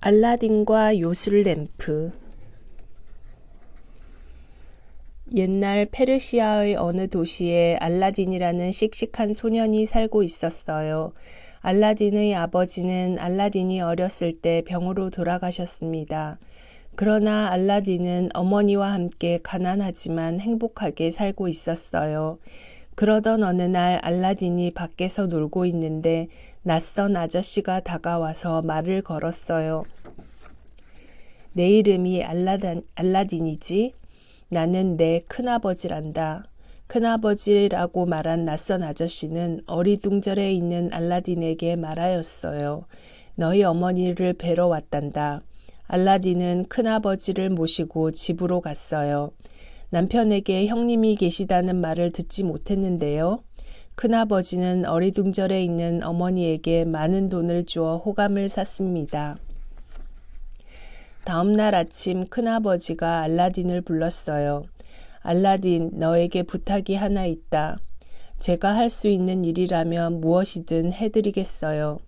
알라딘과 요술램프. 옛날 페르시아의 어느 도시에 알라딘이라는 씩씩한 소년이 살고 있었어요. 알라딘의 아버지는 알라딘이 어렸을 때 병으로 돌아가셨습니다. 그러나 알라딘은 어머니와 함께 가난하지만 행복하게 살고 있었어요. 그러던 어느 날 알라딘이 밖에서 놀고 있는데 낯선 아저씨가 다가와서 말을 걸었어요. 내 이름이 알라딘이지? 나는 내 큰아버지란다. 큰아버지라고 말한 낯선 아저씨는 어리둥절해 있는 알라딘에게 말하였어요. 너희 어머니를 뵈러 왔단다. 알라딘은 큰아버지를 모시고 집으로 갔어요. 남편에게 형님이 계시다는 말을 듣지 못했는데요. 큰아버지는 어리둥절해 있는 어머니에게 많은 돈을 주어 호감을 샀습니다. 다음 날 아침 큰아버지가 알라딘을 불렀어요. 알라딘, 너에게 부탁이 하나 있다. 제가 할 수 있는 일이라면 무엇이든 해드리겠어요.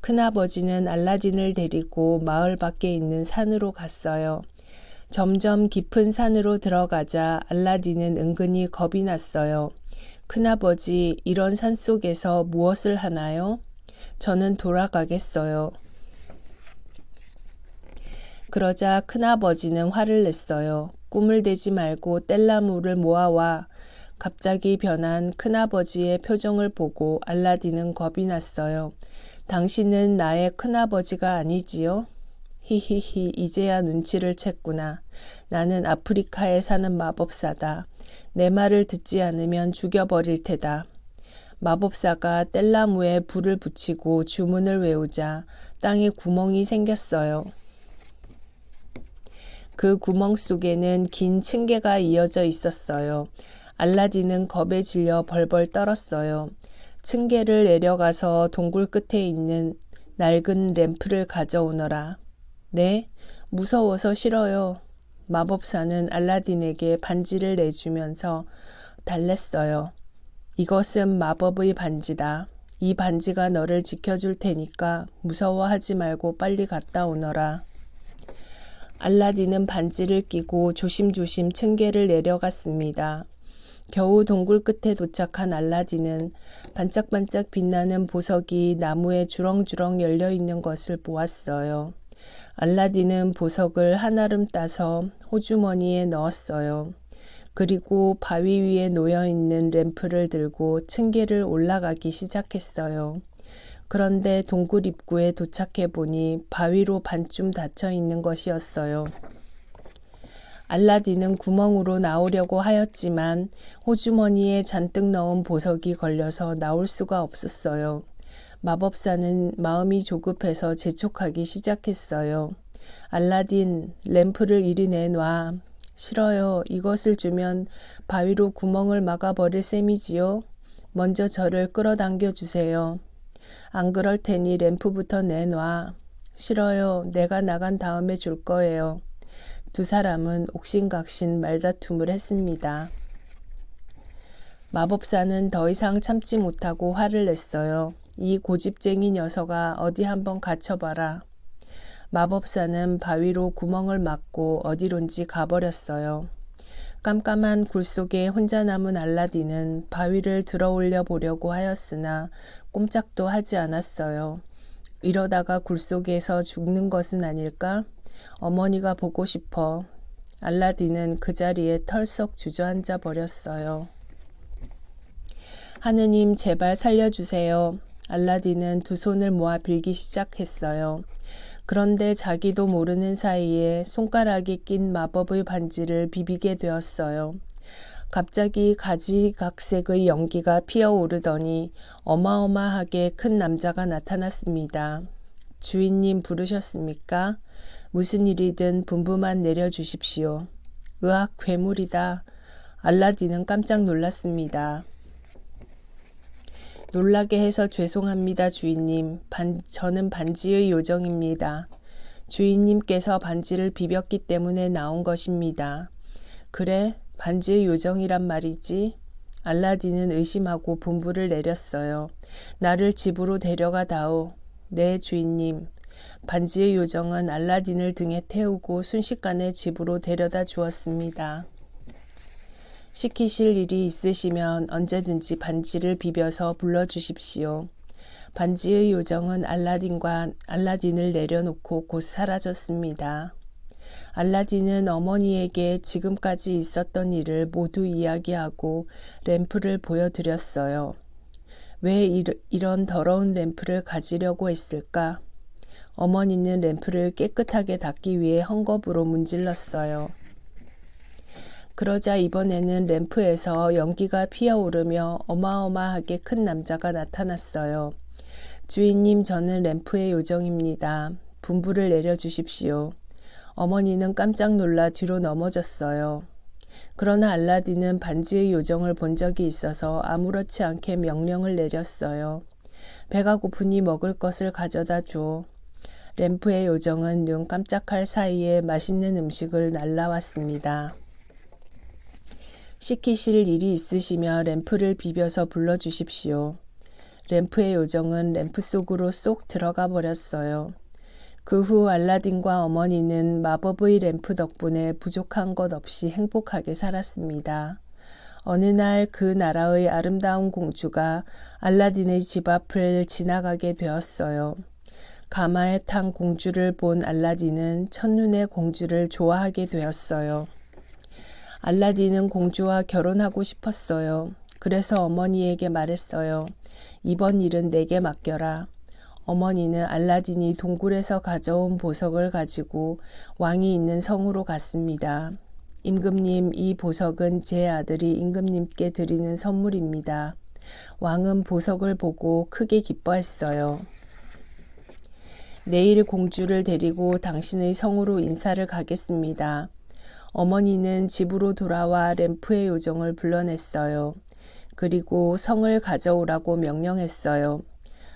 큰아버지는 알라딘을 데리고 마을 밖에 있는 산으로 갔어요. 점점 깊은 산으로 들어가자 알라딘은 은근히 겁이 났어요. 큰아버지, 이런 산 속에서 무엇을 하나요? 저는 돌아가겠어요. 그러자 큰아버지는 화를 냈어요. 꿈을 대지 말고 뗄나무를 모아와. 갑자기 변한 큰아버지의 표정을 보고 알라딘은 겁이 났어요. 당신은 나의 큰아버지가 아니지요? 히히히, 이제야 눈치를 챘구나. 나는 아프리카에 사는 마법사다. 내 말을 듣지 않으면 죽여버릴 테다. 마법사가 뗄나무에 불을 붙이고 주문을 외우자 땅에 구멍이 생겼어요. 그 구멍 속에는 긴 층계가 이어져 있었어요. 알라딘은 겁에 질려 벌벌 떨었어요. 층계를 내려가서 동굴 끝에 있는 낡은 램프를 가져오너라. 네? 무서워서 싫어요. 마법사는 알라딘에게 반지를 내주면서 달랬어요. 이것은 마법의 반지다. 이 반지가 너를 지켜줄 테니까 무서워하지 말고 빨리 갔다 오너라. 알라딘은 반지를 끼고 조심조심 층계를 내려갔습니다. 겨우 동굴 끝에 도착한 알라딘은 반짝반짝 빛나는 보석이 나무에 주렁주렁 열려있는 것을 보았어요. 알라딘은 보석을 한아름 따서 호주머니에 넣었어요. 그리고 바위 위에 놓여있는 램프를 들고 층계를 올라가기 시작했어요. 그런데 동굴 입구에 도착해 보니 바위로 반쯤 닫혀 있는 것이었어요. 알라딘은 구멍으로 나오려고 하였지만 호주머니에 잔뜩 넣은 보석이 걸려서 나올 수가 없었어요. 마법사는 마음이 조급해서 재촉하기 시작했어요. 알라딘, 램프를 이리 내놔. 싫어요. 이것을 주면 바위로 구멍을 막아버릴 셈이지요. 먼저 저를 끌어당겨 주세요. 안 그럴 테니 램프부터 내놔. 싫어요. 내가 나간 다음에 줄 거예요. 두 사람은 옥신각신 말다툼을 했습니다. 마법사는 더 이상 참지 못하고 화를 냈어요. 이 고집쟁이 녀석아, 어디 한번 갇혀봐라. 마법사는 바위로 구멍을 막고 어디론지 가버렸어요. 깜깜한 굴 속에 혼자 남은 알라딘은 바위를 들어올려 보려고 하였으나 꼼짝도 하지 않았어요. 이러다가 굴 속에서 죽는 것은 아닐까? 어머니가 보고 싶어. 알라딘은 그 자리에 털썩 주저앉아 버렸어요. 하느님, 제발 살려주세요. 알라딘은 두 손을 모아 빌기 시작했어요. 그런데 자기도 모르는 사이에 손가락에 낀 마법의 반지를 비비게 되었어요. 갑자기 가지각색의 연기가 피어오르더니 어마어마하게 큰 남자가 나타났습니다. 주인님 부르셨습니까? 무슨 일이든 분부만 내려주십시오. 으악, 괴물이다. 알라딘은 깜짝 놀랐습니다. 놀라게 해서 죄송합니다, 주인님. 저는 반지의 요정입니다. 주인님께서 반지를 비볐기 때문에 나온 것입니다. 그래? 반지의 요정이란 말이지? 알라딘은 의심하고 분부를 내렸어요. 나를 집으로 데려가 다오. 네, 주인님. 반지의 요정은 알라딘을 등에 태우고 순식간에 집으로 데려다 주었습니다. 시키실 일이 있으시면 언제든지 반지를 비벼서 불러주십시오. 반지의 요정은 알라딘을 내려놓고 곧 사라졌습니다. 알라딘은 어머니에게 지금까지 있었던 일을 모두 이야기하고 램프를 보여드렸어요. 왜 이런 더러운 램프를 가지려고 했을까? 어머니는 램프를 깨끗하게 닦기 위해 헝겊으로 문질렀어요. 그러자 이번에는 램프에서 연기가 피어오르며 어마어마하게 큰 남자가 나타났어요. 주인님, 저는 램프의 요정입니다. 분부를 내려주십시오. 어머니는 깜짝 놀라 뒤로 넘어졌어요. 그러나 알라딘은 반지의 요정을 본 적이 있어서 아무렇지 않게 명령을 내렸어요. 배가 고프니 먹을 것을 가져다 줘. 램프의 요정은 눈 깜짝할 사이에 맛있는 음식을 날라왔습니다. 시키실 일이 있으시며 램프를 비벼서 불러주십시오. 램프의 요정은 램프 속으로 쏙 들어가 버렸어요. 그 후 알라딘과 어머니는 마법의 램프 덕분에 부족한 것 없이 행복하게 살았습니다. 어느 날 그 나라의 아름다운 공주가 알라딘의 집 앞을 지나가게 되었어요. 가마에 탄 공주를 본 알라딘은 첫눈에 공주를 좋아하게 되었어요. 알라딘은 공주와 결혼하고 싶었어요. 그래서 어머니에게 말했어요. 이번 일은 내게 맡겨라. 어머니는 알라딘이 동굴에서 가져온 보석을 가지고 왕이 있는 성으로 갔습니다. 임금님, 이 보석은 제 아들이 임금님께 드리는 선물입니다. 왕은 보석을 보고 크게 기뻐했어요. 내일 공주를 데리고 당신의 성으로 인사를 가겠습니다. 어머니는 집으로 돌아와 램프의 요정을 불러냈어요. 그리고 성을 가져오라고 명령했어요.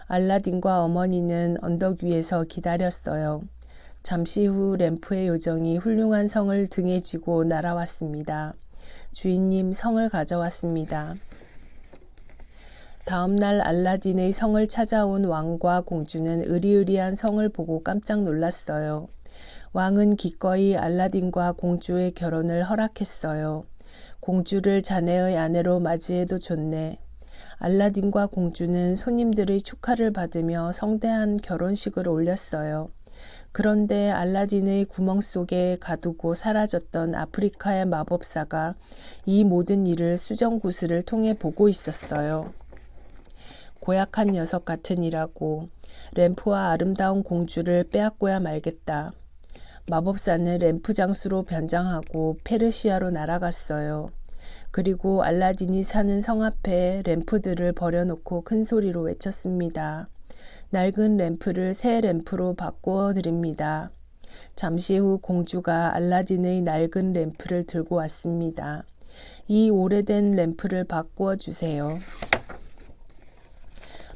알라딘과 어머니는 언덕 위에서 기다렸어요. 잠시 후 램프의 요정이 훌륭한 성을 등에 지고 날아왔습니다. 주인님, 성을 가져왔습니다. 다음 날 알라딘의 성을 찾아온 왕과 공주는 으리으리한 성을 보고 깜짝 놀랐어요. 왕은 기꺼이 알라딘과 공주의 결혼을 허락했어요. 공주를 자네의 아내로 맞이해도 좋네. 알라딘과 공주는 손님들의 축하를 받으며 성대한 결혼식을 올렸어요. 그런데 알라딘의 구멍 속에 가두고 사라졌던 아프리카의 마법사가 이 모든 일을 수정구슬을 통해 보고 있었어요. 고약한 녀석 같으니라고. 램프와 아름다운 공주를 빼앗고야 말겠다. 마법사는 램프 장수로 변장하고 페르시아로 날아갔어요. 그리고 알라딘이 사는 성 앞에 램프들을 버려놓고 큰 소리로 외쳤습니다. 낡은 램프를 새 램프로 바꾸어 드립니다. 잠시 후 공주가 알라딘의 낡은 램프를 들고 왔습니다. 이 오래된 램프를 바꾸어 주세요.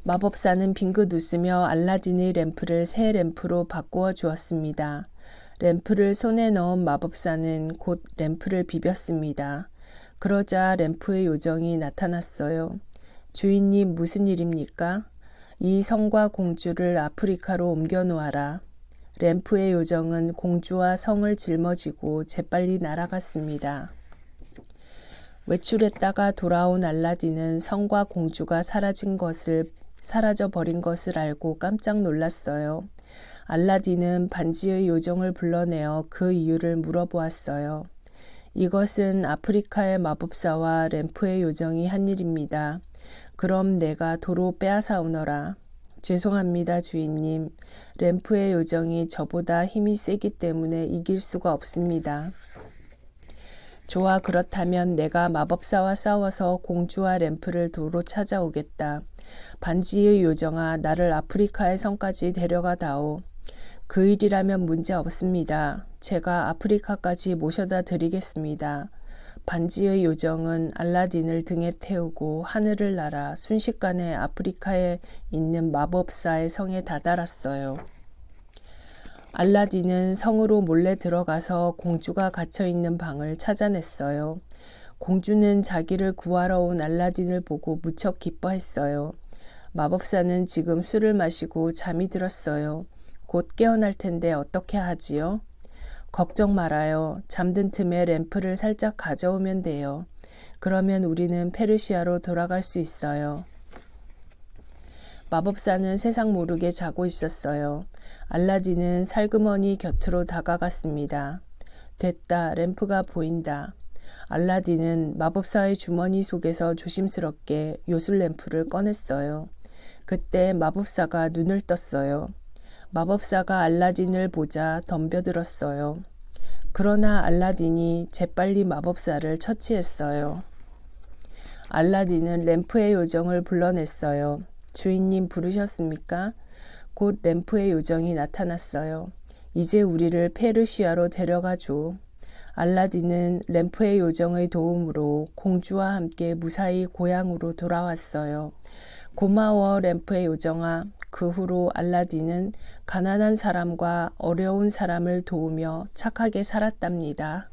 마법사는 빙긋 웃으며 알라딘의 램프를 새 램프로 바꾸어 주었습니다. 램프를 손에 넣은 마법사는 곧 램프를 비볐습니다. 그러자 램프의 요정이 나타났어요. 주인님, 무슨 일입니까? 이 성과 공주를 아프리카로 옮겨 놓아라. 램프의 요정은 공주와 성을 짊어지고 재빨리 날아갔습니다. 외출했다가 돌아온 알라딘은 성과 공주가 사라져 버린 것을 알고 깜짝 놀랐어요. 알라딘은 반지의 요정을 불러내어 그 이유를 물어보았어요. 이것은 아프리카의 마법사와 램프의 요정이 한 일입니다. 그럼 내가 도로 빼앗아 오너라. 죄송합니다, 주인님. 램프의 요정이 저보다 힘이 세기 때문에 이길 수가 없습니다. 좋아, 그렇다면 내가 마법사와 싸워서 공주와 램프를 도로 찾아오겠다. 반지의 요정아, 나를 아프리카의 성까지 데려가다오. 그 일이라면 문제 없습니다. 제가 아프리카까지 모셔다 드리겠습니다. 반지의 요정은 알라딘을 등에 태우고 하늘을 날아 순식간에 아프리카에 있는 마법사의 성에 다다랐어요. 알라딘은 성으로 몰래 들어가서 공주가 갇혀있는 방을 찾아냈어요. 공주는 자기를 구하러 온 알라딘을 보고 무척 기뻐했어요. 마법사는 지금 술을 마시고 잠이 들었어요. 곧 깨어날 텐데 어떻게 하지요? 걱정 말아요. 잠든 틈에 램프를 살짝 가져오면 돼요. 그러면 우리는 페르시아로 돌아갈 수 있어요. 마법사는 세상 모르게 자고 있었어요. 알라딘은 살그머니 곁으로 다가갔습니다. 됐다. 램프가 보인다. 알라딘은 마법사의 주머니 속에서 조심스럽게 요술 램프를 꺼냈어요. 그때 마법사가 눈을 떴어요. 마법사가 알라딘을 보자 덤벼들었어요. 그러나 알라딘이 재빨리 마법사를 처치했어요. 알라딘은 램프의 요정을 불러냈어요. 주인님 부르셨습니까? 곧 램프의 요정이 나타났어요. 이제 우리를 페르시아로 데려가 줘. 알라딘은 램프의 요정의 도움으로 공주와 함께 무사히 고향으로 돌아왔어요. 고마워 램프의 요정아. 그 후로 알라딘은 가난한 사람과 어려운 사람을 도우며 착하게 살았답니다.